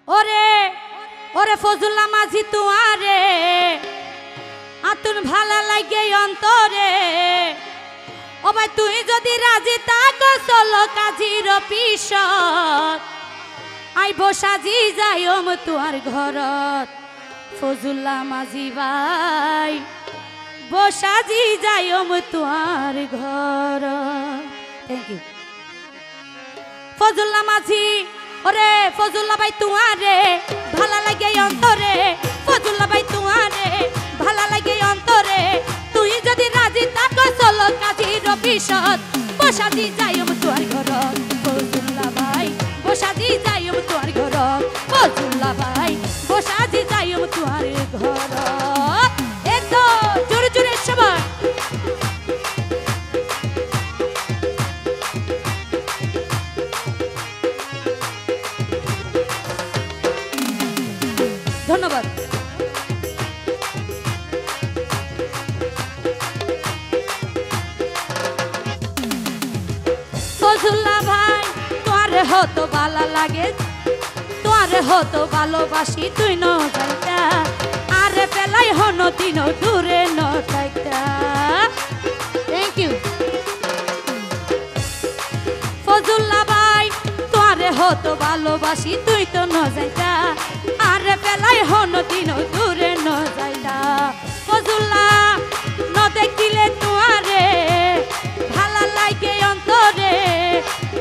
ওরে ওরে ফজুল্লা মাঝি তুয়ারে আতুন ভালা লাগে অন্তরে ও ভাই তুই যদি রাজি থাকো চলো কাজীর পিছত আইব সাজি যাইম তোর ঘরত ফজুল্লা মাঝি ভাই বসাজি যাইম তোর ঘর। থ্যাংক ইউ ফজুল্লা মাঝি। ওরে ফজুল্লা ভাই তুয়ারে ভালা লাগে অন্তরে ফজুল্লা ভাই তুয়ারে ভালা লাগে অন্তরে তুই যদি রাজি থাকো চলো কাজীর পিছত বসাজি যাইম তোর ঘরত ফজুল্লা ভাই বসাজি যাইম তোর ঘরত ফজুল্লা ভাই বসাজি যাইম তোর ঘরত। এত জোরে জোরে সবাই ধন্যবাদ। ফজুল্লা ভাই তোরে হতো ভালো লাগে তোরে হতো ভালোবাসি তুই ন যাইতা আরে পেলাই হন দিন দূরে ন যাইতা। থ্যাংক ইউ ফজুল্লা ভাই তোরে হতো ভালোবাসি তুই তো ন যাইতা আরে পেলাই হন দিন দূরে ন যাইতা। ফজুল্লা ন দেখিলে তোরে ভালা লাগে অন্তরে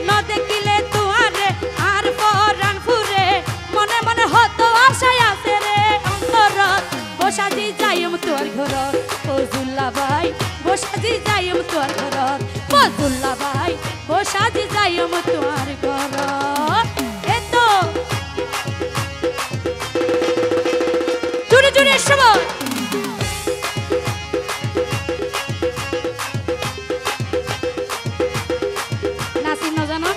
ন দেখিলে তোরে আর পরাণ ফুরে মনে মনে হতো আশায় আছে রে অন্তরত বসাজি যাইম তোর ঘরত ফজুল্লা ভাই বসাজি যাইম তোর ঘরত ফজুল্লা ভাই বসাজি যাইম তোর ঘরত। এত জোরে জোরে সবাই নাসিম না জানো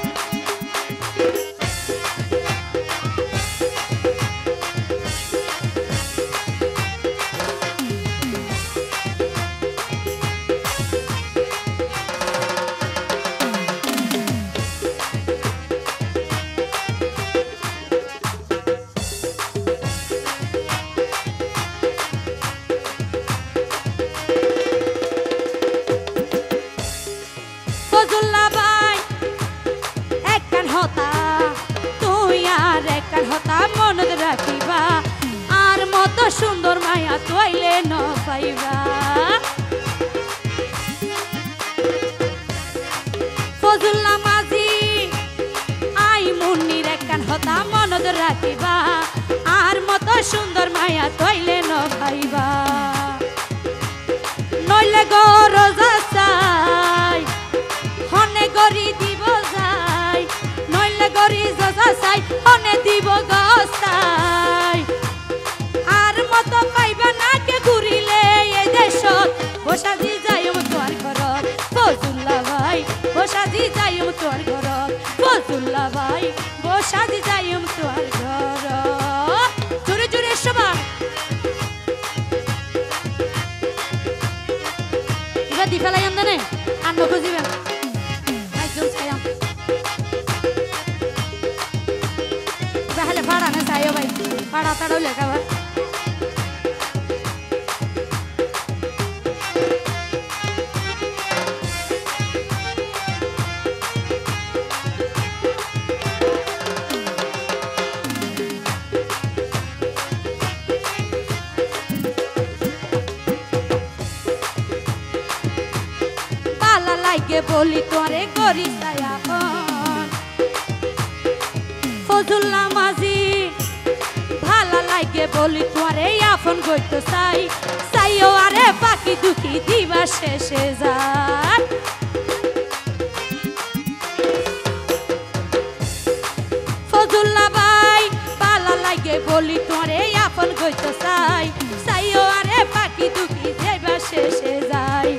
ফজুল্লা ভাই একখান হতা তুই আর একখান হতা মনত রাখিবা আর মত সুন্দর মায়া তোইলে ন পাইবা। ফজুল্লা মাঝি আই মুন্নির একখান হতা মনত রাখিবা আর মত সুন্দর মায়া তোইলে ন পাইবা। নইলে গরজা চাই হনে গরি দিব যাই নইলে গরি জজা চাই হনে দিব গসাই আর মত পাইবা না কে ঘুরিলে এই দেশত বসাজি যাইম তোর ঘরত ফজুল্লা ভাই বসাজি যাইম তোর ঘরত ফজুল্লা ভাই বসাজি যাইম তোর ঘরত। জোরে জোরে সবাই এবার দি ফেলাই আন্দানে আন্ন খুঁজিবেন তাহলে ভাড়া না চাইও ভাই ভাড়া তাড়াও লেখা ভাই পালা লাগে বলি তোরে করি ছায়া ফজুল্লা মাঝি ভালা লাগে বলি তোরে আপন গইতো চাই চাইও আরে বাকি দুঃখী দিবা শেষে যায়। ফজুল্লা ভাই ভালা লাগে বলি তোরে আপন গইতো চাই চাইও আরে বাকি দুঃখী দিবা শেষে যায়।